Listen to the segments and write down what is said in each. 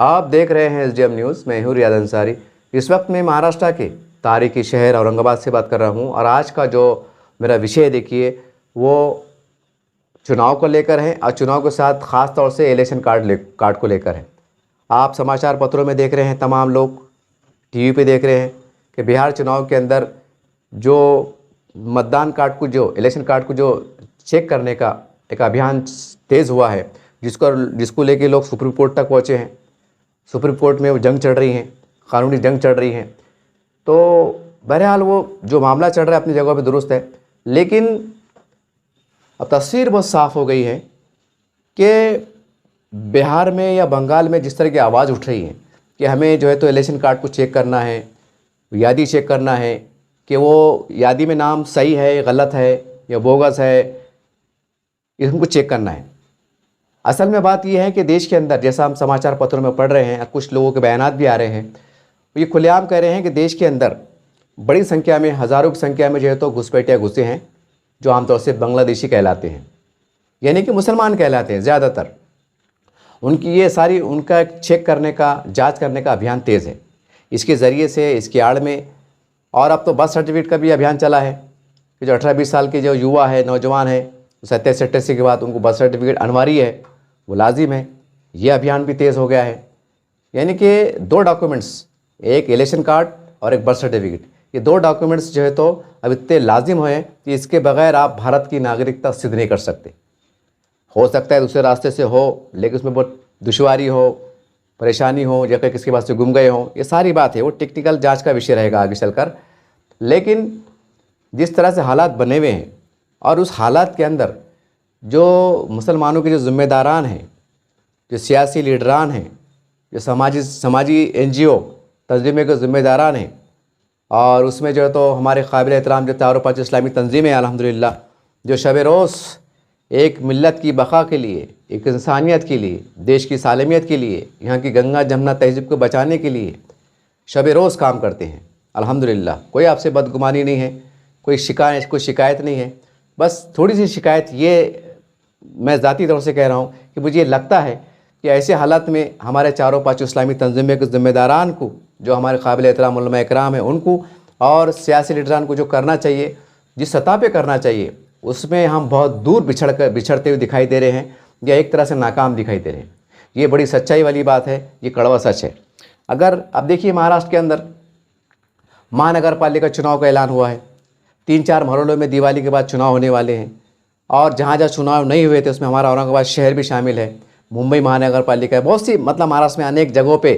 आप देख रहे हैं एसडीएम न्यूज़। मैं हूँ रियाद अंसारी। इस वक्त मैं महाराष्ट्र के तारीखी शहर औरंगाबाद से बात कर रहा हूँ और आज का जो मेरा विषय देखिए वो चुनाव को लेकर है और चुनाव के साथ ख़ास तौर से इलेक्शन कार्ड को लेकर है। आप समाचार पत्रों में देख रहे हैं, तमाम लोग टीवी पे देख रहे हैं कि बिहार चुनाव के अंदर जो मतदान कार्ड को, जो इलेक्शन कार्ड को जो चेक करने का एक अभियान तेज़ हुआ है, जिसको लेके लोग सुप्रीम कोर्ट तक पहुँचे हैं। सुप्रीम कोर्ट में वो जंग चल रही है, कानूनी जंग चल रही है। तो बहरहाल वो जो मामला चल रहा है अपनी जगह पे दुरुस्त है, लेकिन अब तस्वीर बहुत साफ़ हो गई है कि बिहार में या बंगाल में जिस तरह की आवाज़ उठ रही है कि हमें जो है तो इलेक्शन कार्ड को चेक करना है, यादी चेक करना है कि वो यादी में नाम सही है, गलत है या बोगस है, इनको चेक करना है। असल में बात यह है कि देश के अंदर, जैसा हम समाचार पत्रों में पढ़ रहे हैं, कुछ लोगों के बयानात भी आ रहे हैं, ये खुलेआम कह रहे हैं कि देश के अंदर बड़ी संख्या में, हज़ारों की संख्या में जो है तो घुसपैठिया घुसे हैं, जो आमतौर से बांग्लादेशी कहलाते हैं, यानी कि मुसलमान कहलाते हैं ज़्यादातर। उनकी ये सारी, उनका चेक करने का, जांच करने का अभियान तेज़ है। इसके ज़रिए से, इसकी आड़ में, और अब तो बर्थ सर्टिफिकेट का भी अभियान चला है कि जो 18-20 साल के जो युवा है, नौजवान है, 27-28 के बाद उनको बर्थ सर्टिफिकेट अनिवार्य है, वो लाजिम है। ये अभियान भी तेज़ हो गया है। यानी कि 2 डॉक्यूमेंट्स, एक इलेक्शन कार्ड और एक बर्थ सर्टिफिकेट, ये 2 डॉक्यूमेंट्स जो है तो अब इतने लाजिम हुए कि इसके बगैर आप भारत की नागरिकता सिद्ध नहीं कर सकते। हो सकता है दूसरे रास्ते से हो, लेकिन उसमें बहुत दुश्वारी हो, परेशानी हो, या कहीं किसके पास से गुम गए हों, ये सारी बात है, वो टेक्निकल जांच का विषय रहेगा आगे चलकर। लेकिन जिस तरह से हालात बने हुए हैं और उस हालात के अंदर जो मुसलमानों के जो ज़िम्मेदारान हैं, जो सियासी लीडरान हैं, जो समाजी NGO तंजीमें के ज़िम्मेदारान हैं, और उसमें जो है तो हमारे काबिल एहतराम जो 4-5 इस्लामी तंजीमें अल्हम्दुलिल्लाह, जो शब-ए-रोज़ एक मिल्लत की बक़ा के लिए, एक इंसानियत के लिए, देश की सालमियत के लिए, यहाँ की गंगा जमुना तहज़ीब को बचाने के लिए शब-ए-रोज़ काम करते हैं अल्हम्दुलिल्लाह। कोई आपसे बदगुमानी नहीं है, कोई शिकायत नहीं है। बस थोड़ी सी शिकायत ये मैं ज़ाती तौर से कह रहा हूँ कि मुझे लगता है कि ऐसे हालात में हमारे 4-5 इस्लामी तंजीमें के ज़िम्मेदारान को, जो हमारे काबिल एहतराम उलमा इकराम हैं, उनको और सियासी लीडरान को जो करना चाहिए, जिस सतह पे करना चाहिए, उसमें हम बहुत दूर बिछड़ते हुए दिखाई दे रहे हैं, या एक तरह से नाकाम दिखाई दे रहे हैं। ये बड़ी सच्चाई वाली बात है, ये कड़वा सच है। अगर अब देखिए, महाराष्ट्र के अंदर महानगर पालिका चुनाव का ऐलान हुआ है। 3-4 मोहल्लों में दिवाली के बाद चुनाव होने वाले हैं, और जहाँ जहाँ चुनाव नहीं हुए थे उसमें हमारा औरंगाबाद शहर भी शामिल है। मुंबई महानगर पालिका है, बहुत सी, मतलब महाराष्ट्र में अनेक जगहों पे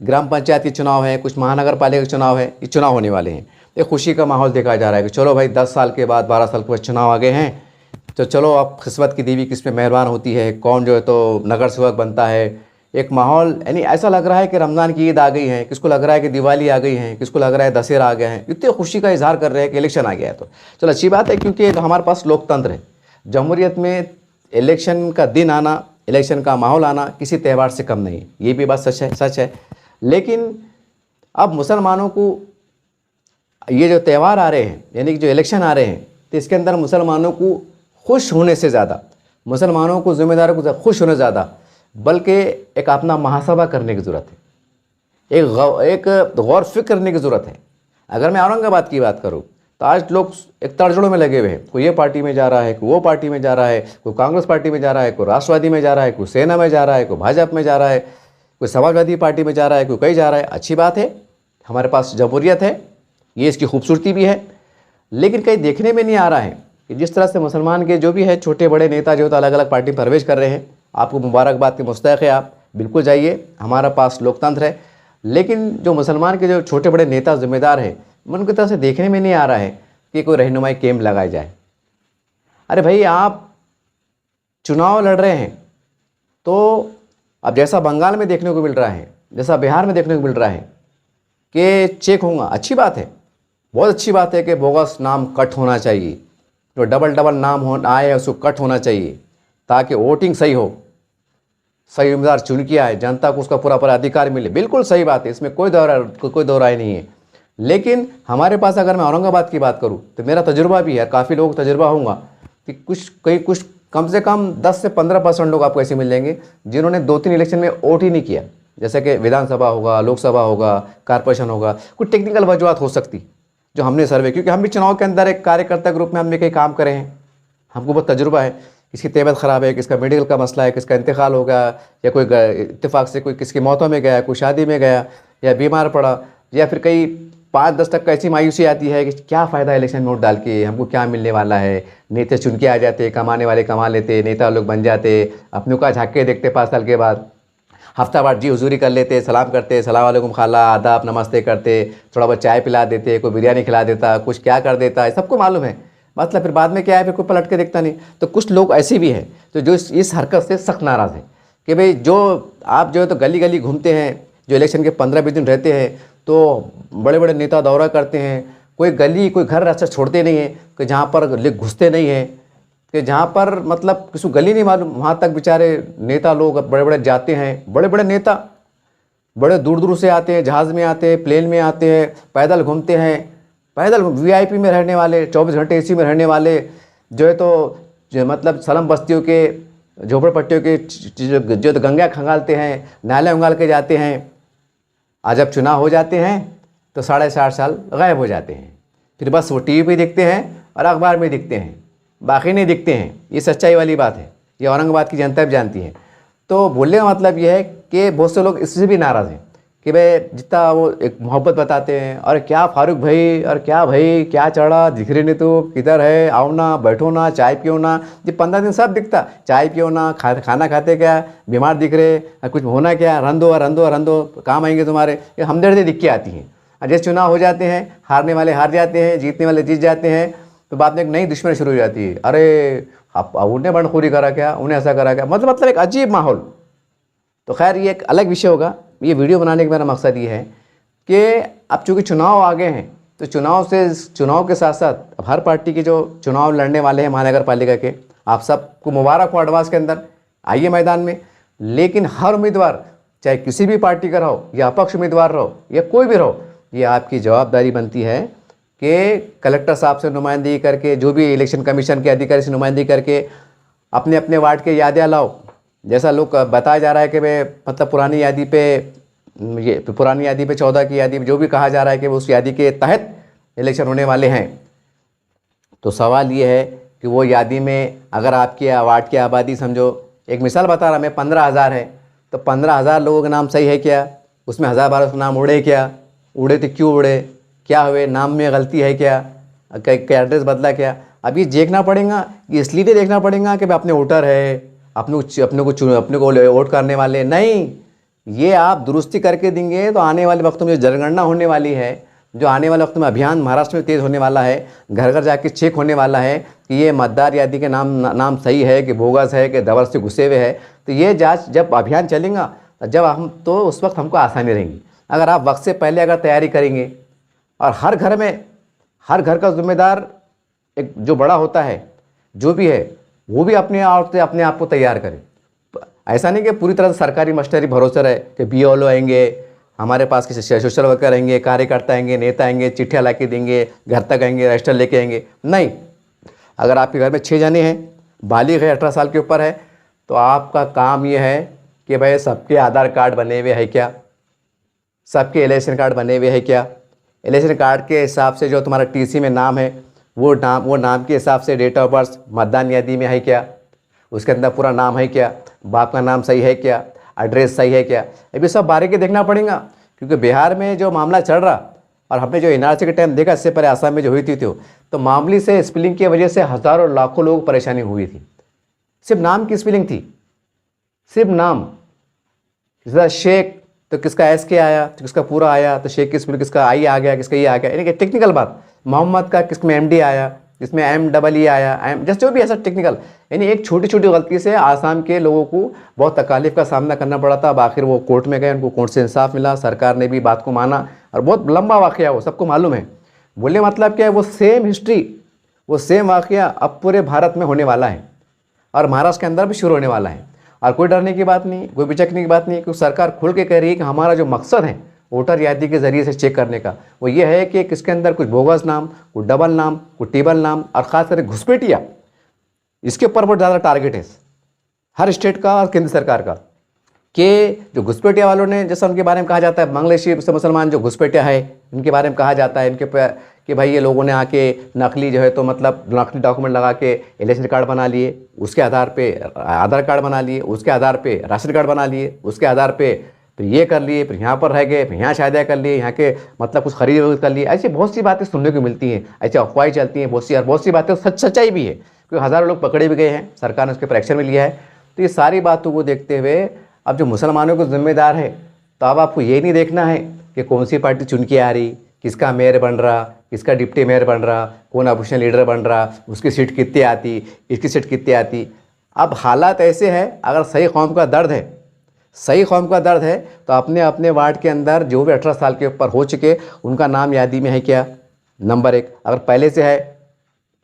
ग्राम पंचायत के चुनाव है, कुछ महानगर पालिका के चुनाव है। ये चुनाव होने वाले हैं। एक खुशी का माहौल देखा जा रहा है कि चलो भाई, 10 साल के बाद, 12 साल के बाद चुनाव आ गए हैं, तो चलो अब किस्मत की देवी किस पे मेहरबान होती है, कौन जो है तो नगर सेवक बनता है। एक माहौल, यानी ऐसा लग रहा है कि रमज़ान की ईद आ गई है, किसको लग रहा है कि दिवाली आ गई है, किसको लग रहा है दशहरा आ गया है। इतनी खुशी का इजहार कर रहे हैं कि इलेक्शन आ गया है। तो चलो अच्छी बात है, क्योंकि हमारे पास लोकतंत्र है। जमहूरियत में इलेक्शन का दिन आना, इलेक्शन का माहौल आना किसी त्यौहार से कम नहीं है। ये भी बात सच है। लेकिन अब मुसलमानों को ये जो त्यौहार आ रहे हैं, यानी कि जो इलेक्शन आ रहे हैं, तो इसके अंदर मुसलमानों को खुश होने से ज़्यादा, मुसलमानों को, ज़िम्मेदारों को खुश होने ज़्यादा, बल्कि एक अपना मुहासबा करने की ज़रूरत है, एक गौर फिक्र करने की ज़रूरत है। अगर मैं औरंगाबाद की बात करूँ तो आज लोग एक तड़जड़ों में लगे हुए हैं। कोई ये पार्टी में जा रहा है, कोई वो पार्टी में जा रहा है, कोई कांग्रेस पार्टी में जा रहा है, कोई राष्ट्रवादी में जा रहा है, कोई सेना में जा रहा है, कोई भाजपा में जा रहा है, कोई समाजवादी पार्टी में जा रहा है, कोई कहीं जा रहा है। अच्छी बात है, हमारे पास जमहूरियत है, ये इसकी खूबसूरती भी है। लेकिन कहीं देखने में नहीं आ रहा है कि जिस तरह से मुसलमान के जो भी है छोटे बड़े नेता जो तो अलग अलग पार्टी में प्रवेश कर रहे हैं। आपको मुबारकबाद के मुस्तहिक है, आप बिल्कुल जाइए, हमारा पास लोकतंत्र है। लेकिन जो मुसलमान के जो छोटे बड़े नेता ज़िम्मेदार हैं, उनकी तरफ से देखने में नहीं आ रहा है कि कोई रहनुमाई कैंप लगाया जाए। अरे भाई, आप चुनाव लड़ रहे हैं तो अब जैसा बंगाल में देखने को मिल रहा है, जैसा बिहार में देखने को मिल रहा है कि चेक होगा, अच्छी बात है, बहुत अच्छी बात है कि बोगस नाम कट होना चाहिए, जो डबल नाम हो आए उसको कट होना चाहिए, ताकि वोटिंग सही हो, सही उम्मीदवार चुन के आए, जनता को उसका पूरा अधिकार मिले। बिल्कुल सही बात है, इसमें कोई दो राय नहीं है। लेकिन हमारे पास, अगर मैं औरंगाबाद की बात करूं तो मेरा तजुर्बा भी है, काफ़ी लोगों का तजुर्बा होगा कि कुछ कम से कम 10 से 15% लोग आपको ऐसे मिल जाएंगे जिन्होंने 2-3 इलेक्शन में वोट ही नहीं किया। जैसे कि विधानसभा होगा, लोकसभा होगा, कारपोरेशन होगा, कुछ टेक्निकल वजूहत हो सकती जो हमने सर्वे, क्योंकि हम भी चुनाव के अंदर एक कार्यकर्ता के रूप में हमने कई काम करे हैं, हमको बहुत तजुर्बा है। किसकी तबीयत ख़राब है, किसका मेडिकल का मसला है, किसका इंतकाल हो गया, या कोई इत्तेफाक से कोई किसकी मौतों में गया, कोई शादी में गया, या बीमार पड़ा, या फिर कई 5-10 तक ऐसी मायूसी आती है कि क्या फ़ायदा इलेक्शन में वोट डाल के, हमको क्या मिलने वाला है। नेता चुन के आ जाते, कमाने वाले कमा लेते, नेता लोग बन जाते, अपनों का झाँक के देखते 5 साल के बाद, हफ्ता बाद जी हुजूरी कर लेते, सलाम करते, सलाम वालेकुम खाला, आदाब, नमस्ते करते, थोड़ा बहुत चाय पिला देते, कोई बिरयानी खिला देता, कुछ क्या कर देता है, सबको मालूम है। मतलब फिर बाद में क्या है, फिर कोई पलट के देखता नहीं। तो कुछ लोग ऐसे भी हैं तो जो इस हरकत से सख्त नाराज़ है कि भाई जो आप जो है तो गली गली घूमते हैं, जो इलेक्शन के 15-20 दिन रहते हैं तो बड़े बड़े नेता दौरा करते हैं, कोई गली कोई घर रास्ता छोड़ते नहीं हैं कि जहाँ पर लोग घुसते नहीं हैं, कि जहाँ पर मतलब किसी गली नहीं मालूम, वहाँ तक बेचारे नेता लोग बड़े बड़े जाते हैं। बड़े बड़े नेता बड़े दूर दूर से आते हैं, जहाज़ में आते हैं, प्लेन में आते हैं, पैदल घूमते हैं, पैदल VIP में रहने वाले, 24 घंटे AC में रहने वाले, जो है तो जो मतलब सलम बस्तियों के झोपड़पट्टियों के जो तो गंगा खंगालते हैं, नाले उंगाल के जाते हैं। आज जब चुनाव हो जाते हैं तो 7.5 साल गायब हो जाते हैं, फिर बस वो TV पे दिखते हैं और अखबार में दिखते हैं, बाकी नहीं दिखते हैं। ये सच्चाई वाली बात है, ये औरंगाबाद की जनता भी जानती है। तो बोलने का मतलब ये है कि बहुत से लोग इससे भी नाराज़ हैं कि भाई जितना वो एक मोहब्बत बताते हैं, और क्या फारूक भाई, और क्या भाई क्या चढ़ा, दिख रही नहीं तो किधर है, आओ ना, बैठो ना, चाय पियो ना। ये 15 दिन सब दिखता, चाय पियो ना, खाना खाते क्या, बीमार दिख रहे, कुछ होना क्या, रंदो काम आएंगे तुम्हारे, ये हमदर्दी दिख के आती हैं। और जैसे चुनाव हो जाते हैं, हारने वाले हार जाते हैं, जीतने वाले जीत जाते हैं, तो बाद में एक नई दुश्मनी शुरू हो जाती है। अरे अब उन्हें बंडखोरी करा क्या, उन्हें ऐसा करा क्या, मतलब एक अजीब माहौल। तो खैर ये एक अलग विषय होगा। ये वीडियो बनाने का मेरा मकसद ये है कि अब चूँकि चुनाव आ गए हैं तो चुनाव के साथ साथ अब हर पार्टी के जो चुनाव लड़ने वाले हैं महानगर पालिका के, आप सबको मुबारक हो एडवांस के अंदर, आइए मैदान में। लेकिन हर उम्मीदवार चाहे किसी भी पार्टी का रहो या अपक्ष उम्मीदवार रहो या कोई भी रहो, ये आपकी जवाबदारी बनती है कि कलेक्टर साहब से नुमाइंदगी करके, जो भी इलेक्शन कमीशन के अधिकारी से नुमाइंदगी करके अपने अपने वार्ड के यादियाँ लाओ। जैसा लोग बताया जा रहा है कि भाई मतलब पुरानी यादी पे 14 की यादी जो भी कहा जा रहा है कि उस यादी के तहत इलेक्शन होने वाले हैं। तो सवाल ये है कि वो यादी में अगर आपकी वार्ड की आबादी, समझो एक मिसाल बता रहा मैं, 15,000 है, तो 15,000 लोगों के नाम सही है क्या, उसमें 1,000-1,200 नाम उड़े क्या, उड़े तो क्यों उड़े, क्या हुए, नाम में गलती है क्या, एड्रेस बदला क्या। अब ये देखना पड़ेगा, ये इसलिए देखना पड़ेगा कि अपने वोटर है, अपने को वोट करने वाले नहीं। ये आप दुरुस्ती करके देंगे तो आने वाले वक्त में जो जनगणना होने वाली है, जो आने वाले वक्त में अभियान महाराष्ट्र में तेज़ होने वाला है, घर घर जाके चेक होने वाला है कि ये मतदार यादी के नाम सही है कि बोगस है कि दबर से घुसे हुए है, तो ये जांच जब अभियान चलेगा जब हम, तो उस वक्त हमको आसानी रहेंगी। अगर आप वक्त से पहले अगर तैयारी करेंगे, और हर घर का जिम्मेदार एक जो बड़ा होता है, जो भी है, वो भी अपने आप को तैयार करे। ऐसा नहीं कि पूरी तरह से सरकारी मशीनरी भरोसा रहे कि BLO आएंगे हमारे पास, किसी सोशल वर्कर आएंगे, कार्यकर्ता आएंगे, नेता आएंगे, चिट्ठियाँ ला के देंगे, घर तक आएंगे, रजिस्टर लेके आएंगे। नहीं, अगर आपके घर में 6 जने हैं, बालिग है, 18 साल के ऊपर है, तो आपका काम ये है कि भाई सबके आधार कार्ड बने हुए है क्या, सबके इलेक्शन कार्ड बने हुए है क्या, इलेक्शन कार्ड के हिसाब से जो तुम्हारा TC में नाम है वो नाम के हिसाब से डेट ऑफ बर्थ मतदान यादी में है क्या, उसके अंदर पूरा नाम है क्या, बाप का नाम सही है क्या, एड्रेस सही है क्या। ये भी सब बारीकी देखना पड़ेगा, क्योंकि बिहार में जो मामला चल रहा, और हमने जो NRC के टाइम देखा, इससे पहले आसाम में जो हुई थी तो मामले से स्पेलिंग की वजह से हज़ारों लाखों लोगों को परेशानी हुई थी। सिर्फ नाम की स्पेलिंग थी, सिर्फ नाम। जैसा शेख तो किसका SK आया, तो किसका पूरा आया, तो शेख की स्पेलिंग किसका I आ गया, किसका ये आ गया, यानी कि टेक्निकल बात। मोहम्मद का किसमें MD आया, जिसमें MEE आया, जैसे जो भी ऐसा टेक्निकल, यानी एक छोटी छोटी गलती से आसाम के लोगों को बहुत तकालीफ का सामना करना पड़ा था। अब आखिर वो कोर्ट में गए, उनको कोर्ट से इंसाफ मिला, सरकार ने भी बात को माना, और बहुत लंबा वाक़या वो सबको मालूम है। बोलने मतलब क्या है, वो सेम हिस्ट्री, वो सेम वाक़या अब पूरे भारत में होने वाला है, और महाराष्ट्र के अंदर भी शुरू होने वाला है। और कोई डरने की बात नहीं, कोई बिचकने की बात नहीं, क्योंकि सरकार खुल के कह रही है कि हमारा जो मकसद है वोटर यादी के ज़रिए से चेक करने का, वो ये है कि किसके अंदर कुछ बोगस नाम, कुछ डबल नाम, कुछ टेबल नाम, और ख़ास करके घुसपैठिया, इसके ऊपर बहुत ज़्यादा टारगेट है हर स्टेट का और केंद्र सरकार का, कि जो घुसपैठिया वालों ने, जैसा उनके बारे में कहा जाता है, बांग्लादेशी से मुसलमान जो घुसपैठिया है, इनके बारे में कहा जाता है कि भाई ये लोगों ने आके नकली जो है तो मतलब नकली डॉक्यूमेंट लगा के इलेक्शन कार्ड बना लिए, उसके आधार पे आधार कार्ड बना लिए, उसके आधार पे राशन कार्ड बना लिए, उसके आधार पे फिर ये कर लिए, फिर यहाँ पर रह गए, फिर यहाँ शादियाँ कर लिए, यहाँ के मतलब कुछ खरीद कर लिए। ऐसी बहुत सी बातें सुनने को मिलती हैं, ऐसी अफवाहें चलती हैं बहुत सी, और बहुत सी बातें सच्चाई भी है, क्योंकि हज़ारों लोग पकड़े भी गए हैं, सरकार ने उसके ऊपर एक्शन भी लिया है। तो ये सारी बातों को देखते हुए अब जो मुसलमानों को जिम्मेदार है, तो अब आपको ये नहीं देखना है कि कौन सी पार्टी चुन के आ रही, किसका मेयर बन रहा, किसका डिप्टी मेयर बन रहा, कौन अपोजिशन लीडर बन रहा, उसकी सीट कितनी आती, इसकी सीट कितनी आती। अब हालात ऐसे हैं, अगर सही कौम का दर्द है, सही कौम का दर्द है, तो अपने अपने वार्ड के अंदर जो भी 18 साल के ऊपर हो चुके उनका नाम यादी में है क्या, नंबर 1। अगर पहले से है,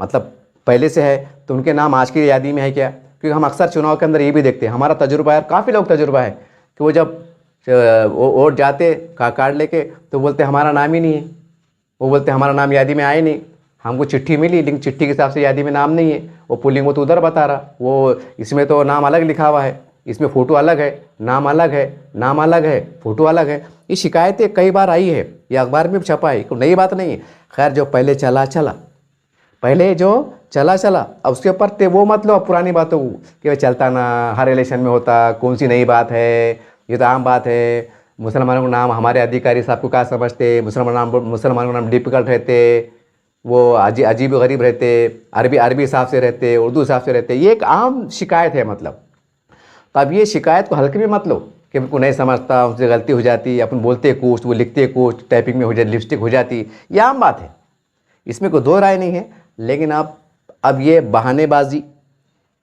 मतलब पहले से है, तो उनके नाम आज की यादी में है क्या। क्योंकि हम अक्सर चुनाव के अंदर ये भी देखते हैं, हमारा तजुर्बा है, काफ़ी लोग तजुर्बा है कि वो जब वोट जाते कार्ड लेके तो बोलते हमारा नाम ही नहीं है, वो बोलते हमारा नाम यादी में आए नहीं, हमको चिट्ठी मिली लेकिन चिट्ठी के हिसाब से यादी में नाम नहीं है, वो पुलिंग वो तो उधर बता रहा, वो इसमें तो नाम अलग लिखा हुआ है, इसमें फ़ोटो अलग है, नाम अलग है, नाम अलग है, फ़ोटो अलग है। ये शिकायतें कई बार आई है, ये अखबार में भी छपा है, कोई नई बात नहीं है। खैर जो पहले चला चला, पहले जो चला चला, अब उसके ऊपर ते वो मत लो अब पुरानी बातों को कि भाई चलता ना, हर इलेक्शन में होता, कौन सी नई बात है, ये तो आम बात है। मुसलमानों को नाम हमारे अधिकारी साहब को क्या समझते, मुसलमानों को नाम डिफिकल्ट रहते, वो अजीब गरीब रहते, अरबी हिसाब से रहते, उर्दू हिसाब से रहते, ये एक आम शिकायत है। मतलब तो अब ये शिकायत को हल्के में मत लो कि उनको नहीं समझता, उनसे गलती हो जाती, अपन बोलते कुछ, वो लिखते कुछ, टाइपिंग में हो जाती, लिपस्टिक हो जाती, ये आम बात है, इसमें कोई दो राय नहीं है। लेकिन अब ये बहानेबाजी,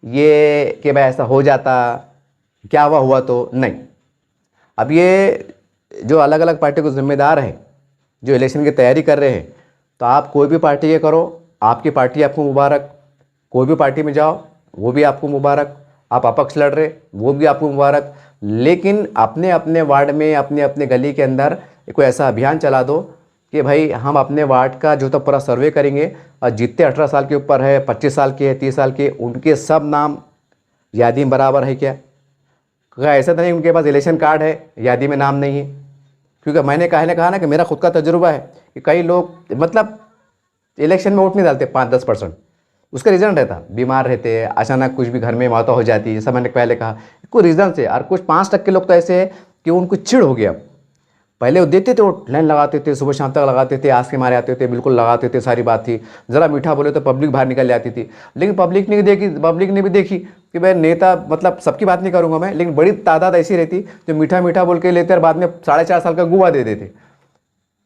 ये कि भाई ऐसा हो जाता, क्या हुआ तो नहीं। अब ये जो अलग अलग पार्टी को जिम्मेदार है, जो इलेक्शन की तैयारी कर रहे हैं, तो आप कोई भी पार्टी के करो, आपकी पार्टी आपको मुबारक, कोई भी पार्टी में जाओ वो भी आपको मुबारक, आप अपक्ष लड़ रहे वो भी आपको मुबारक। लेकिन अपने अपने वार्ड में, अपने अपने गली के अंदर कोई ऐसा अभियान चला दो कि भाई हम अपने वार्ड का जो तो पूरा सर्वे करेंगे, और जितने 18 साल के ऊपर है, 25 साल के है, 30 साल के, उनके सब नाम यादी में बराबर है क्या। क्योंकि ऐसा तो नहीं उनके पास इलेक्शन कार्ड है, यादी में नाम नहीं है। क्योंकि मैंने कहा ना कि मेरा खुद का तजुर्बा है कि कई लोग मतलब इलेक्शन में वोट नहीं डालते 5-10%, उसका रीज़न रहता, बीमार रहते, अचानक कुछ भी घर में मौत हो जाती है, जैसा मैंने पहले कहा, कोई रीज़न से। और कुछ 5% लोग तो ऐसे हैं कि उनको चिढ़ हो गया, पहले वो देते थे, वो लाइन लगाते थे, सुबह शाम तक लगाते थे, आस के मारे आते थे, बिल्कुल लगाते थे, सारी बात थी। ज़रा मीठा बोले तो पब्लिक बाहर निकल जाती थी। लेकिन पब्लिक ने भी देखी कि भाई नेता, मतलब सबकी बात नहीं करूँगा मैं, लेकिन बड़ी तादाद ऐसी रहती जो मीठा मीठा बोल के लेते और बाद में 4.5 साल का गुआ दे देते।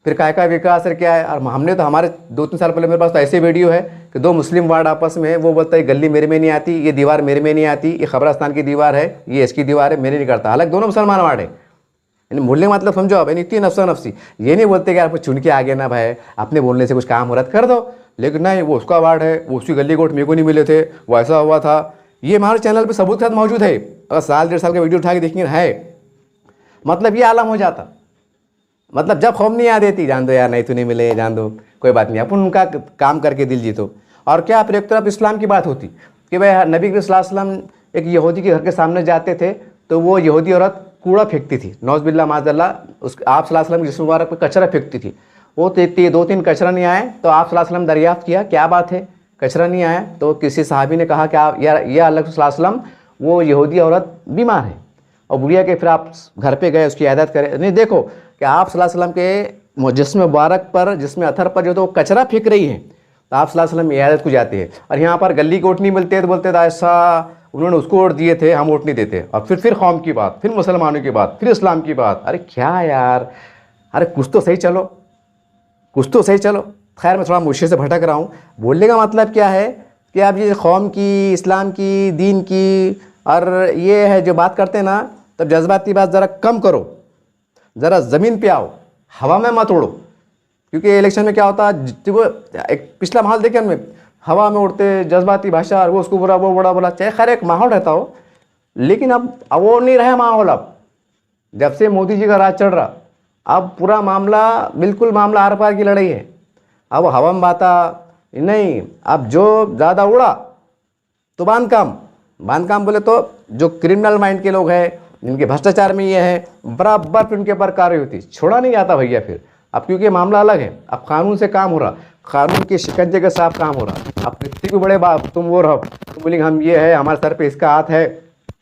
फिर काय का विकास है क्या है। और हमने तो हमारे 2-3 साल पहले मेरे पास तो ऐसे वीडियो है कि 2 मुस्लिम वार्ड आपस में, वो बोलता है गली मेरे में नहीं आती, ये दीवार मेरे में नहीं आती, ये खबरस्तान की दीवार है, ये इसकी दीवार है, मेरे नहीं करता। हालांकि दोनों मुसलमान वार्ड है। बोलने का मतलब समझो आप, इतनी नफ्सा नफ्सी, ये नहीं बोलते कि आपको चुन के आगे ना भाई, अपने बोलने से कुछ काम हो रहा कर दो। लेकिन नहीं, वो उसका वार्ड है, वो उसकी गली कोट मेरे को नहीं मिले थे, वो ऐसा हुआ था। ये हमारे चैनल पे सबूत के साथ मौजूद है, अगर 1-1.5 साल का वीडियो उठा के देखेंगे है। मतलब ये आलम हो जाता, मतलब जब खौफ नहीं आ देती, जान दो यार, नहीं तो नहीं मिले, जान दो, कोई बात नहीं, अपन उनका काम करके दिल जीतो। और क्या फिर एक तरफ इस्लाम की बात होती कि भाई नबी सल्लल्लाहु अलैहि वसल्लम एक यहूदी के घर के सामने जाते थे, तो वो यहूदी औरत कूड़ा फेंकती थी, नौज़बिल्लाह माज़अल्लाह, उस आप सल्लल्लाहु अलैहि वसल्लम के जिस्म मुबारक पर कचरा फेंकती थी। वो 2-3 कचरा नहीं आए, तो आप सल्लल्लाहु अलैहि वसल्लम दरियाफ्त किया क्या बात है, कचरा नहीं आया। तो किसी सहाबी ने कहा कि आप यार, ये अल्लाह सल्लल्लाहु अलैहि वसल्लम, वो यहूदी औरत बीमार है और बुढ़िया के, फिर आप घर पे गए, उसकी इयादत करें। नहीं, देखो कि आप सल्लल्लाहु अलैहि वसल्लम के जिस्म मुबारक पर, जिसमें अथर पर जो तो कचरा फेंक रही है, तो आप सल्लल्लाहु अलैहि वसल्लम इयादत को जाते हैं। और यहाँ पर गली को वोट नहीं मिलते तो बोलते थे ऐसा उन्होंने उसको वोट दिए थे, हम वोट नहीं देते। और फिर कौम की बात, फिर मुसलमानों की बात, फिर इस्लाम की बात। अरे क्या यार, अरे कुछ तो सही चलो, कुछ तो सही चलो। खैर मैं थोड़ा मुश्किल से भटक रहा हूँ। बोलने का मतलब क्या है कि आप ये कौम की, इस्लाम की, दीन की, और ये है जो बात करते हैं ना, तब जज्बाती बात ज़रा कम करो, ज़रा ज़मीन पे आओ, हवा में मत उड़ो। क्योंकि इलेक्शन में क्या होता है, वो एक पिछला माहौल देखे हमें, हवा में उड़ते, जज्बाती भाषा, और वो उसको बुरा, वो बड़ा बोला, चाहे खैर एक माहौल रहता हो। लेकिन अब वो नहीं रहा माहौल। अब जब से मोदी जी का राज चल रहा, अब पूरा मामला, बिल्कुल मामला आर पार की लड़ाई है। अब हवा में बाता नहीं, अब जो ज़्यादा उड़ा तो बांध काम बोले तो जो क्रिमिनल माइंड के लोग हैं, इनके भ्रष्टाचार में ये है, बराबर फिर उनके ऊपर कार्रवाई होती, छोड़ा नहीं जाता भैया फिर। अब क्योंकि मामला अलग है, अब कानून से काम हो रहा, कानून के शिकंजे के साथ काम हो रहा। अब कितनी भी बड़े बात तुम वो रहो, तुम बोलेंगे हम ये है, हमारे सर पे इसका हाथ है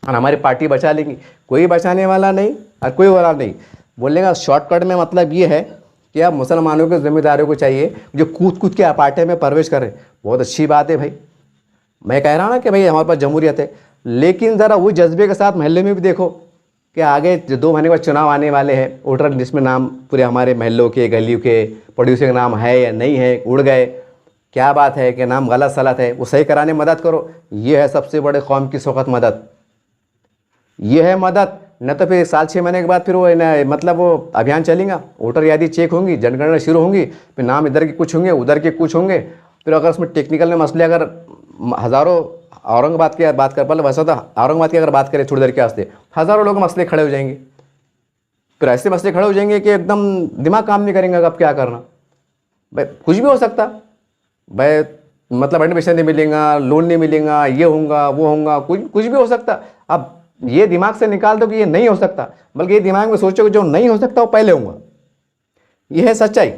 और हमारी पार्टी बचा लेंगी, कोई बचाने वाला नहीं और कोई वाला नहीं। बोलने का शॉर्टकट में मतलब ये है कि अब मुसलमानों के जिम्मेदारियों को चाहिए जो कूद कूद के पार्टी में प्रवेश करें। बहुत अच्छी बात है भाई, मैं कह रहा हूँ ना कि भाई हमारे पास जमहूरियत है, लेकिन ज़रा उस जज्बे के साथ महल्ले में भी देखो कि आगे जो 2 महीने के बाद चुनाव आने वाले हैं, वोटर लिस्ट में नाम पूरे हमारे महल्लों के, गलियों के, पड़ोसियों के नाम है या नहीं है, उड़ गए, क्या बात है कि नाम गलत सलत है, वो सही कराने में मदद करो। ये है सबसे बड़े कौम की सौखत मदद, ये है मदद। न तो फिर 6 महीने के बाद फिर वो मतलब वो अभियान चलेगा, वोटर यादी चेक होंगी, जनगणना शुरू होंगी, फिर नाम इधर के कुछ होंगे, उधर के कुछ होंगे। फिर अगर उसमें टेक्निकल में मसले अगर हज़ारों, औरंगाबाद की बात कर, पहले वैसा तो औरंगाबाद की अगर बात करें थोड़ी देर के वास्ते, हज़ारों लोग मसले खड़े हो जाएंगे। फिर ऐसे मसले खड़े हो जाएंगे कि एकदम दिमाग काम नहीं करेंगे, अब क्या करना। भाई कुछ भी हो सकता, भाई मतलब एडमिशन नहीं मिलेगा, लोन नहीं मिलेगा, ये होगा वो होगा, कुछ भी हो सकता। अब ये दिमाग से निकाल दो कि ये नहीं हो सकता, बल्कि ये दिमाग में सोचो कि जो नहीं हो सकता वो पहले होगा। ये है सच्चाई,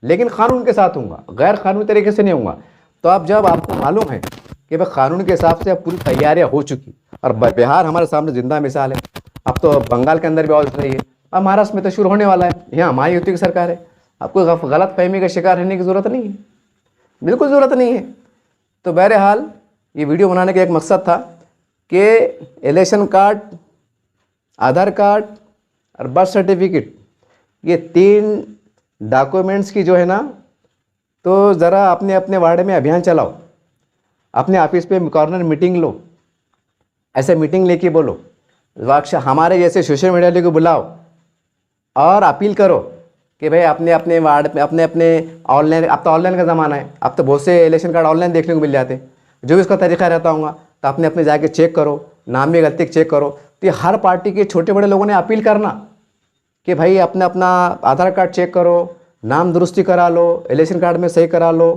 लेकिन कानून के साथ होगा, गैर कानूनी तरीके से नहीं होगा। तो अब जब आपको मालूम है कि भाई कानून के हिसाब से अब पूरी तैयारियां हो चुकी, और बिहार हमारे सामने जिंदा मिसाल है, अब तो बंगाल के अंदर भी आवाज़ रही है, अब महाराष्ट्र में तो शुरू होने वाला है, यहाँ हमारी युति की सरकार है। आपको गलत फहमी का शिकार रहने की ज़रूरत नहीं है, बिल्कुल ज़रूरत नहीं है। तो बहरहाल ये वीडियो बनाने का एक मकसद था कि इलेक्शन कार्ड, आधार कार्ड और बर्थ सर्टिफिकेट, ये 3 डॉक्यूमेंट्स की जो है ना, तो ज़रा अपने अपने वार्ड में अभियान चलाओ, अपने ऑफिस पे कॉर्नर मीटिंग लो, ऐसे मीटिंग लेके बोलो, हमारे जैसे सोशल मीडिया को बुलाओ और अपील करो कि भाई अपने अपने वार्ड में, अपने अपने ऑनलाइन, अब तो ऑनलाइन का ज़माना है, अब तो बहुत से इलेक्शन कार्ड ऑनलाइन देखने को मिल जाते हैं, जो भी इसका तरीका रहता होगा, तो अपने अपने जाके चेक करो, नाम में गलती चेक करो। तो ये हर पार्टी के छोटे बड़े लोगों ने अपील करना कि भाई अपना अपना आधार कार्ड चेक करो, नाम दुरुस्ती करा लो, इलेक्शन कार्ड में सही करा लो,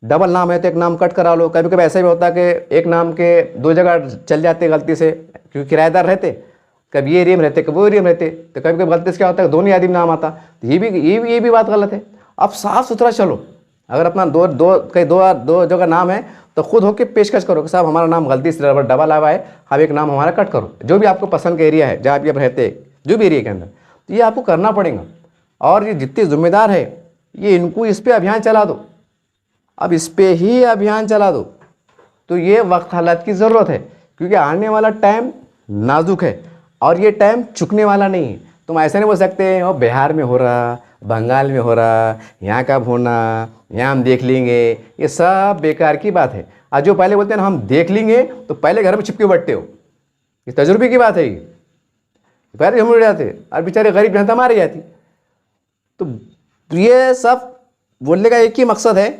डबल नाम है तो एक नाम कट करा लो। कभी कभी ऐसा भी होता है कि एक नाम के 2 जगह चल जाते गलती से, क्योंकि किराएदार रहते, कभी ये एरिया में रहते, कभी वो एरिया में रहते, तो कभी कभी गलती से क्या होता है दोनों आदमी नाम आता, तो ये भी बात गलत है। अब साफ़ सुथरा चलो, अगर अपना दो जगह नाम है तो खुद होकर पेशकश करो कि साहब हमारा नाम गलती से डबल आया है, अब एक नाम हमारा कट करो। जो भी आपको पसंद का एरिया है, जहाँ भी आप रहते हैं, जो भी एरिया के अंदर, तो ये आपको करना पड़ेगा। और ये जितने जिम्मेदार है, ये इनको इस पर अभियान चला दो, अब इस पर ही अभियान चला दो। तो ये वक्त हालात की ज़रूरत है, क्योंकि आने वाला टाइम नाजुक है और ये टाइम चुकने वाला नहीं है। तुम ऐसा नहीं बोल सकते और बिहार में हो रहा, बंगाल में हो रहा, यहाँ कब होना, यहाँ हम देख लेंगे, ये सब बेकार की बात है। आज जो पहले बोलते हैं ना हम देख लेंगे, तो पहले घर में छिपके बैठते हो, ये तजुर्बे की बात है। ये पहले हम उड़ जाते और बेचारे गरीब जनता मारी जाती। तो ये सब बोलने का एक ही मकसद है,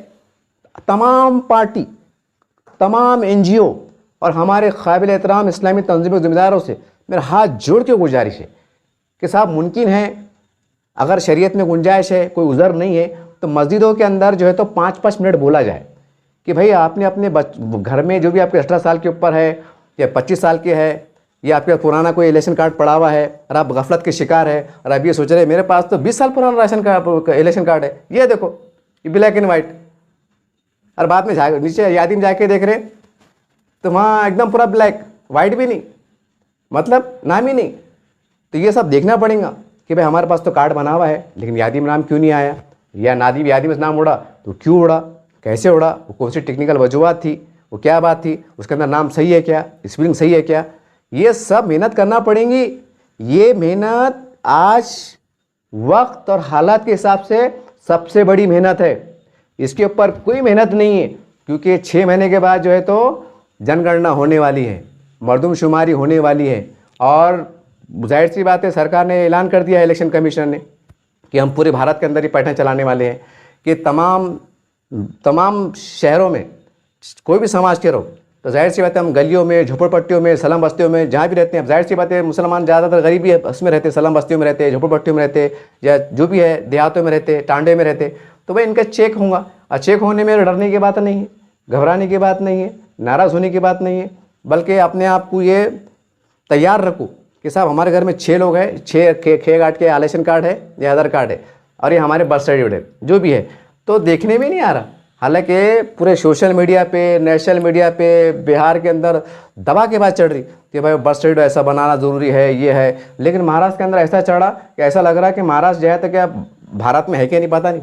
तमाम पार्टी, तमाम NGO और हमारे काबिल एहतराम इस्लामी तंजीमों के ज़िम्मेदारों से मेरा हाथ जोड़ के गुजारिश है कि साहब मुमकिन है, अगर शरीयत में गुंजाइश है, कोई उज़र नहीं है, तो मस्जिदों के अंदर जो है तो 5-5 मिनट बोला जाए कि भाई आपने अपने घर में जो भी आपके 18 साल के ऊपर है या 25 साल के है, या आपका पुराना कोई इलेक्शन कार्ड पड़ा हुआ है और आप गफलत के शिकार है और आप ये सोच रहे हैं मेरे पास तो 20 साल पुराना राशन कार्ड, इलेक्शन कार्ड है, ये देखो ये ब्लैक एंड वाइट, और बाद में नीचे यादी में जाके देख रहे तो वहाँ एकदम पूरा ब्लैक, वाइट भी नहीं, मतलब नाम ही नहीं। तो ये सब देखना पड़ेगा कि भाई हमारे पास तो कार्ड बना हुआ है, लेकिन यादी में नाम क्यों नहीं आया, या यादी में नाम उड़ा तो क्यों उड़ा, कैसे उड़ा, वो कौन सी टेक्निकल वजूहत थी, वो क्या बात थी, उसके अंदर नाम सही है क्या, स्पेलिंग सही है क्या, ये सब मेहनत करना पड़ेगी। ये मेहनत आज वक्त और हालात के हिसाब से सबसे बड़ी मेहनत है, इसके ऊपर कोई मेहनत नहीं है, क्योंकि 6 महीने के बाद जो है तो जनगणना होने वाली है, मरदमशुमारी होने वाली है, और जाहिर सी बात है सरकार ने ऐलान कर दिया है, इलेक्शन कमीशन ने, कि हम पूरे भारत के अंदर ही पैटर्न चलाने वाले हैं कि तमाम शहरों में कोई भी समाज के रहो, तो जाहिर सी बात है हम गलियों में, झोपड़पट्टियों में, सलम बस्तियों में जहाँ भी रहते हैं, जाहिर सी बात है मुसलमान ज़्यादातर गरीबी है उसमें रहते, सलम बस्तियों में रहते, झोपड़पट्टियों में रहते, या जो भी है देहातों में रहते, टांडे में रहते, तो भाई इनका चेक होगा। और चेक होने में डरने की बात नहीं है, घबराने की बात नहीं है, नाराज़ होने की बात नहीं है, बल्कि अपने आप को ये तैयार रखो कि साहब हमारे घर में 6 लोग हैं, 6 खे गाट के आलेशन कार्ड है या आधार कार्ड है और ये हमारे बर्थ सर्टिफिकेट है, जो भी है, तो देखने में नहीं आ रहा। हालांकि पूरे सोशल मीडिया पे, नेशनल मीडिया पे बिहार के अंदर दबा के बात चढ़ रही कि भाई बर्थ सर्टिफिकेट ऐसा बनाना ज़रूरी है, ये है, लेकिन महाराष्ट्र के अंदर ऐसा चढ़ा कि ऐसा लग रहा है कि महाराष्ट्र जो है तो क्या भारत में है क्या नहीं पता नहीं।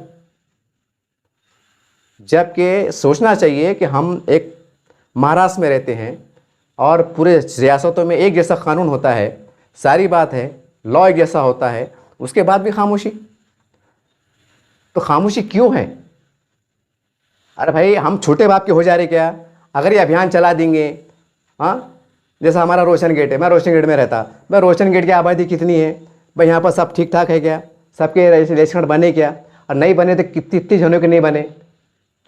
जबकि सोचना चाहिए कि हम एक महाराष्ट्र में रहते हैं और पूरे रियासतों में एक जैसा कानून होता है, सारी बात है, लॉ एक जैसा होता है, उसके बाद भी खामोशी। तो खामोशी क्यों है? अरे भाई हम छोटे बाप के हो जा रहे क्या? अगर ये अभियान चला देंगे, हाँ, जैसा हमारा रोशन गेट है, मैं रोशन गेट में रहता, मैं रोशन गेट की आबादी कितनी है भाई, यहाँ पर सब ठीक ठाक है क्या? सबके रेशन बने क्या? और नहीं बने तो कितने जनों के नहीं बने,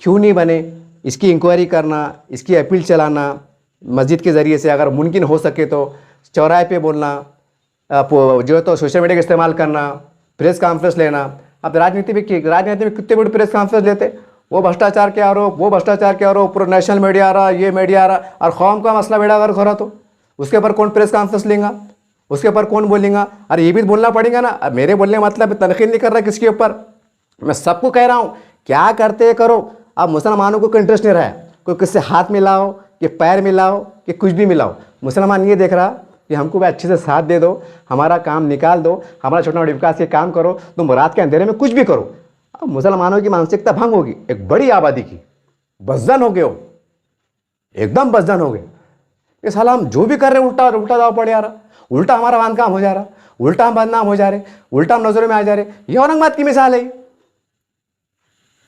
क्यों नहीं बने? इसकी इंक्वायरी करना, इसकी अपील चलाना मस्जिद के ज़रिए से, अगर मुमकिन हो सके तो चौराहे पे बोलना, जो है तो सोशल मीडिया का इस्तेमाल करना, प्रेस कॉन्फ्रेंस लेना। अब राजनीति में कितने बड़े प्रेस कॉन्फ्रेंस लेते, वो भ्रष्टाचार के आरोप, वो भ्रष्टाचार के आरोप, पूरा नेशनल मीडिया आ रहा, ये मीडिया आ रहा, और कौम का मसला बेड़ा अगर हो रहा तो उसके ऊपर कौन प्रेस कॉन्फ्रेंस लेगा, उसके ऊपर कौन बोलेगा? अरे ये भी बोलना पड़ेगा ना। अब मेरे बोलने का मतलब तनकीद नहीं कर रहा किसके ऊपर, मैं सबको कह रहा हूँ क्या करते करो। अब मुसलमानों को इंटरेस्ट नहीं रहा है, कोई किससे हाथ मिलाओ कि पैर मिलाओ कि कुछ भी मिलाओ, मुसलमान ये देख रहा कि हमको भाई अच्छे से साथ दे दो, हमारा काम निकाल दो, हमारा छोटा मोटा विकास के काम करो, तुम रात के अंधेरे में कुछ भी करो। अब मुसलमानों की मानसिकता भंग होगी, एक बड़ी आबादी की बसजन हो गए हो, एकदम बसजन हो गए। ये साला हम जो भी कर रहे हैं उल्टा उल्टा दाव पड़ जा रहा, उल्टा हमारा बांध काम हो जा रहा, उल्टा हम बदनाम हो जा रहे, उल्टा हम नजरों में आ जा रहे। ये औरंगाबाद की मिसाल है।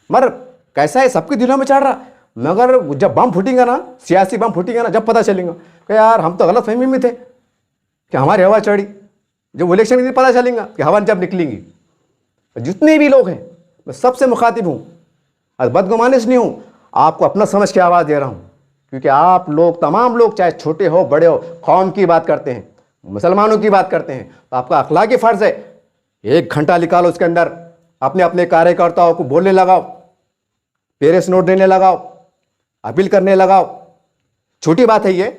मगर कैसा है, सबके दिलों में चढ़ रहा, मगर जब बम फूटेगा ना, सियासी बम फूटेगा ना, जब पता चलेगा कि यार हम तो गलत फहमी में थे कि हमारी हवा चढ़ी। जब इलेक्शन के दिन पता चलेगा कि हवा जब निकलेंगी। जितने भी लोग हैं मैं सबसे मुखातिब हूँ, और बदगुमानी से नहीं हूँ, आपको अपना समझ के आवाज़ दे रहा हूँ, क्योंकि आप लोग, तमाम लोग, चाहे छोटे हो बड़े हो, कौम की बात करते हैं, मुसलमानों की बात करते हैं, तो आपका अखलाकी फ़र्ज़ है 1 घंटा निकालो, उसके अंदर अपने अपने कार्यकर्ताओं को बोलने लगाओ, पेरेस नोट देने लगाओ, अपील करने लगाओ। छोटी बात है ये,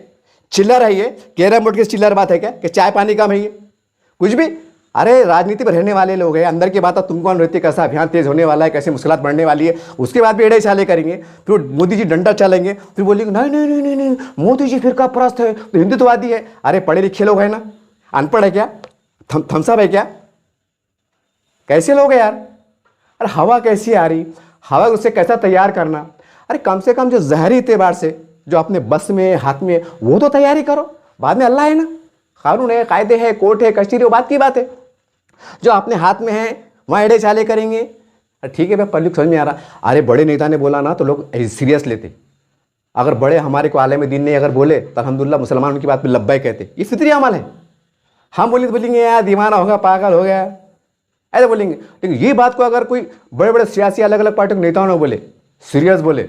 चिल्लर है ये, कैरम बोर्ड की चिल्लर बात है क्या कि चाय पानी कम है ये, कुछ भी। अरे राजनीति पर रहने वाले लोग हैं, अंदर की बात तुमको कौन रहती है, कैसा अभियान तेज होने वाला है, कैसे मुश्किलात बढ़ने वाली है, उसके बाद भी एड़े चाले करेंगे, फिर मोदी जी डंडा चलेंगे, फिर बोलेंगे नहीं नहीं नहीं नहीं नहीं मोदी जी फिरका परस्त है, तो हिंदुत्ववादी है। अरे पढ़े लिखे लोग हैं ना, अनपढ़ है क्या, थमसाब है क्या, कैसे लोग हैं यार? अरे हवा कैसी आ रही, हवा उससे कैसा तैयार करना। अरे कम से कम जो ज़हरी एतबार से जो अपने बस में हाथ में, वो तो तैयारी करो। बाद में अल्लाह है ना, कानून है, कायदे है, कोर्ट है, कचहरी, वो बात की बात है। जो अपने हाथ में है वहाँ एड़े चाले करेंगे। ठीक है भाई, पब्लिक समझ में आ रहा। अरे बड़े नेता ने बोला ना तो लोग सीरियस लेते। अगर बड़े हमारे को आलम दीन ने अगर बोले तो अल्हम्दुलिल्लाह मुसलमान उनकी बात पर लब्बाई कहते। ये फितरी अमल है। हम बोलेंगे यार दीवाना होगा, पागल हो गया, ऐसे बोलेंगे। लेकिन ये बात को अगर कोई बड़े बड़े सियासी अलग अलग पार्टी के नेताओं ने बोले, सीरियस बोले,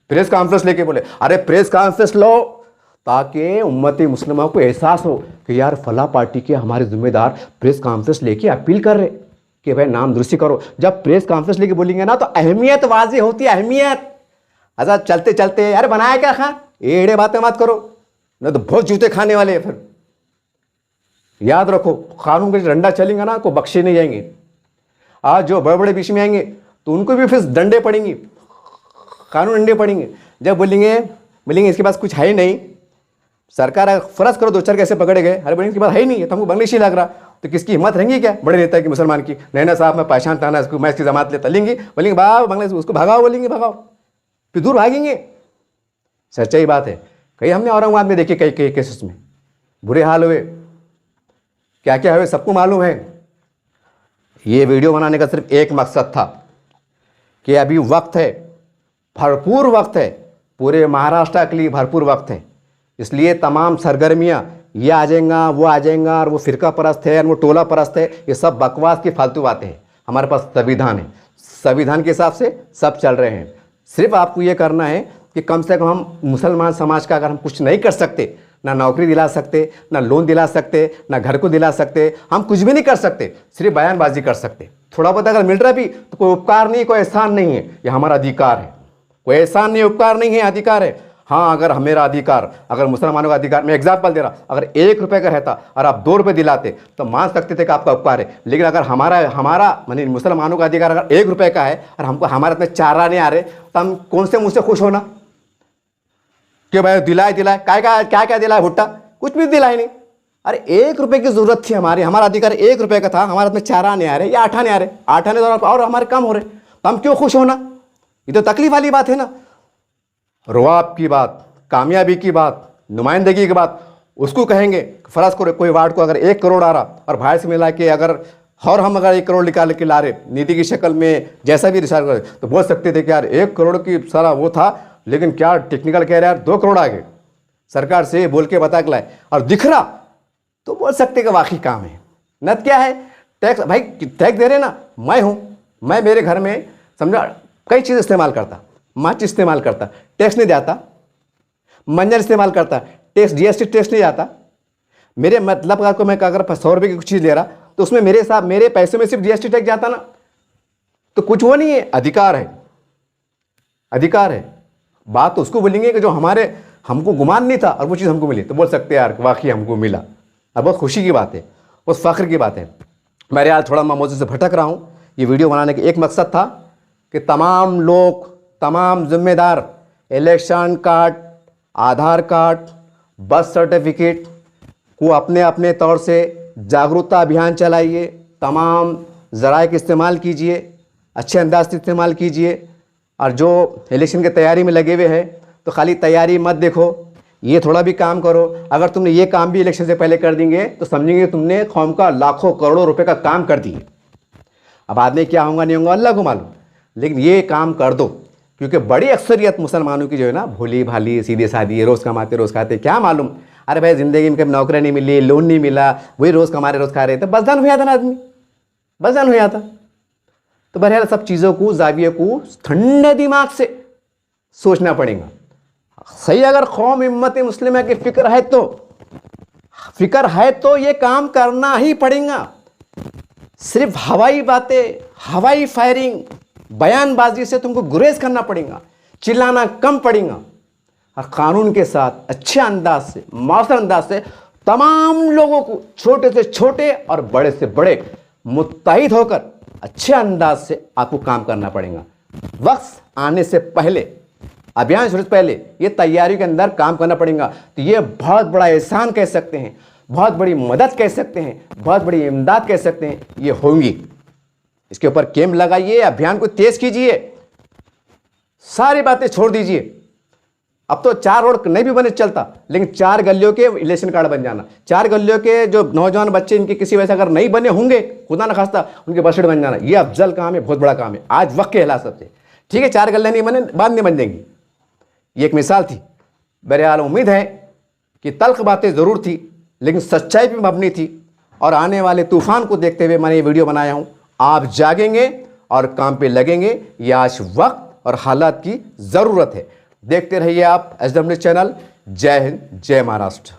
प्रेस कॉन्फ्रेंस लेके बोले, अरे प्रेस कॉन्फ्रेंस लो ताकि उम्मती मुस्लिमा को एहसास हो कि यार फला पार्टी के हमारे जिम्मेदार प्रेस कॉन्फ्रेंस लेके अपील कर रहे कि भाई नाम दुरुस्ती करो। जब प्रेस कॉन्फ्रेंस लेके बोलेंगे ना तो अहमियत वाज़ेह होती है, अहमियत। अच्छा चलते चलते अरे बनाया क्या खा, एड़े बातें मत करो, नहीं तो बहुत जूते खाने वाले हैं। फिर याद रखो, कानून का डंडा चलेंगे ना को बख्शे नहीं जाएंगे। आज जो बड़े बड़े बीच में आएंगे तो उनको भी फिर डंडे पड़ेंगे, कानून डंडे पड़ेंगे। जब बोलेंगे इसके पास कुछ है ही नहीं, सरकार फर्ज करो 2-4 कैसे पकड़े गए, अरे बोलेंगे इसके पास है ही नहीं है, तो हमको बंगलिश ही लग रहा, तो किसकी हिम्मत रहेंगी क्या बड़े नेता की, मुसलमान की? नैना साहब मैं पहचान था ना इसको, मैं इसकी जमात लेता, लेंगे बोलेंगे बाबा बांग्लादेश, उसको भगाओ, बोलेंगे भगाओ, फिर दूर भागेंगे। सच्चाई बात है। कई हमने औरंगाबाद में देखे, कई केसेस में बुरे हाल हुए, क्या क्या हुए सबको मालूम है। ये वीडियो बनाने का सिर्फ एक मकसद था कि अभी वक्त है, भरपूर वक्त है, पूरे महाराष्ट्र के लिए भरपूर वक्त है। इसलिए तमाम सरगर्मियाँ, ये आ जाएगा, वो आ जाएगा, और वो फ़िरका परस्त है और वो टोला परस्त है, ये सब बकवास की फालतू बातें हैं। हमारे पास संविधान है, संविधान के हिसाब से सब चल रहे हैं। सिर्फ आपको ये करना है कि कम से कम हम मुसलमान समाज का अगर हम कुछ नहीं कर सकते, ना नौकरी दिला सकते, ना लोन दिला सकते, ना घर को दिला सकते, हम कुछ भी नहीं कर सकते, सिर्फ बयानबाजी कर सकते। थोड़ा बहुत अगर मिल रहा भी तो कोई उपकार नहीं, कोई एहसान नहीं है, ये हमारा अधिकार है। कोई एहसान नहीं, उपकार नहीं है, अधिकार है। हाँ, अगर मेरा अधिकार, अगर मुसलमानों का अधिकार, मैं एग्जाम्पल दे रहा, अगर 1 रुपये का रहता और आप 2 रुपये दिलाते तो मान सकते थे कि आपका उपकार है। लेकिन अगर हमारा मानी मुसलमानों का अधिकार अगर 1 रुपये का है और हमको हमारे में 4 आने आ रहे, तो हम कौन से मुँह से खुश होना कि भाई दिलाए क्या क्या दिलाए भुट्टा, कुछ भी दिलाए नहीं। अरे 1 रुपये की जरूरत थी हमारा अधिकार 1 रुपये का था, हमारे में 4 आने आ रहे या 8 आने आ रहे, 8 आने और हमारे कम हो रहे, तो हम क्यों खुश होना? ये तो तकलीफ वाली बात है ना। रुआब की बात, कामयाबी की बात, नुमाइंदगी की बात उसको कहेंगे। फर्ज करो कोई वार्ड को अगर 1 करोड़ आ रहा और भाई से मिला के अगर हम अगर 1 करोड़ निकाल के ला रहे नीति की शक्ल में, जैसा भी रिसार्च करे, तो बोल सकते थे कि यार 1 करोड़ की सारा वो था, लेकिन क्या टेक्निकल कह रहे यार 2 करोड़ आ गए, सरकार से बोल के बता के लाए और दिख रहा, तो बोल सकते कि वाकई काम है। नत क्या है, टैक्स भाई टैक्स दे रहे ना, मैं मेरे घर में समझा कई चीज़ इस्तेमाल करता, माचिस इस्तेमाल करता, टैक्स नहीं जाता, मंजन इस्तेमाल करता, टैक्स जीएसटी टैक्स नहीं जाता। मेरे मतलब को मैं अगर 100 रुपये की कुछ चीज़ ले रहा तो उसमें मेरे पैसे में सिर्फ जीएसटी टैक्स जाता ना, तो कुछ वो नहीं है, अधिकार है। बात तो उसको बोलेंगे कि जो हमको गुमान नहीं था और वो चीज़ हमको मिली, तो बोल सकते हैं यार वाकई हमको मिला, और बहुत खुशी की बात है, बहुत फ़ख्र की बात है। मैं यार थोड़ा मैं मौजूद से भटक रहा हूँ। ये वीडियो बनाने का एक मकसद था कि तमाम लोग, तमाम जिम्मेदार इलेक्शन कार्ड, आधार कार्ड, बर्थ सर्टिफिकेट को अपने अपने तौर से जागरूकता अभियान चलाइए, तमाम ज़राए का इस्तेमाल कीजिए, अच्छे अंदाज से इस्तेमाल कीजिए। और जो इलेक्शन की तैयारी में लगे हुए हैं तो खाली तैयारी मत देखो, ये थोड़ा भी काम करो। अगर तुमने ये काम भी इलेक्शन से पहले कर देंगे तो समझेंगे तुमने कौम का लाखों करोड़ों रुपए का काम कर दिए। अब बाद में क्या होगा नहीं होगा अल्लाह को मालूम, लेकिन ये काम कर दो, क्योंकि बड़ी अक्सरियत मुसलमानों की जो है ना भोली भाली सीधे सादी, रोज़ कमाते रोज़ खाते, क्या मालूम अरे भाई ज़िंदगी में कभी नौकरी नहीं मिली, लोन नहीं मिला, वही रोज़ कमा रहे रोज़ खा रहे, तो बसदान हो जाता ना आदमी, बसदान हो जाता। तो बहरहाल सब चीज़ों को, जाविये को ठंडे दिमाग से सोचना पड़ेगा। सही अगर कौम उम्मत मुस्लिमा की फिक्र है तो ये काम करना ही पड़ेगा। सिर्फ हवाई बातें, हवाई फायरिंग, बयानबाजी से तुमको गुरेज करना पड़ेगा, चिल्लाना कम पड़ेगा, और कानून के साथ अच्छे अंदाज से, मौसर अंदाज से तमाम लोगों को, छोटे से छोटे और बड़े से बड़े, मुत्तहिद होकर अच्छे अंदाज से आपको काम करना पड़ेगा। वक्त आने से पहले, अभियान शुरू से पहले ये तैयारी के अंदर काम करना पड़ेगा। तो ये बहुत बड़ा एहसान कह सकते हैं, बहुत बड़ी मदद कह सकते हैं, बहुत बड़ी इमदाद कह सकते हैं, ये होंगी। इसके ऊपर कैंप लगाइए, अभियान को तेज कीजिए, सारी बातें छोड़ दीजिए। अब तो 4 रोड नहीं भी बने चलता, लेकिन 4 गलियों के इलेक्शन कार्ड बन जाना, 4 गलियों के जो नौजवान बच्चे इनके किसी वजह से अगर नहीं बने होंगे, खुदा न खास्ता, उनके बसेट बन जाना, ये अफजल काम है, बहुत बड़ा काम है। आज वक्त के हिसाब से ठीक है, 4 गलियां नहीं बने, बाद में बन जाएंगी। ये एक मिसाल थी। बहरहाल उम्मीद है कि तल्ख बातें ज़रूर थी, लेकिन सच्चाई पे मबनी थी, और आने वाले तूफान को देखते हुए मैंने ये वीडियो बनाया हूँ। आप जागेंगे और काम पे लगेंगे, ये आज वक्त और हालात की ज़रूरत है। देखते रहिए आप SW चैनल। जय हिंद, जय महाराष्ट्र।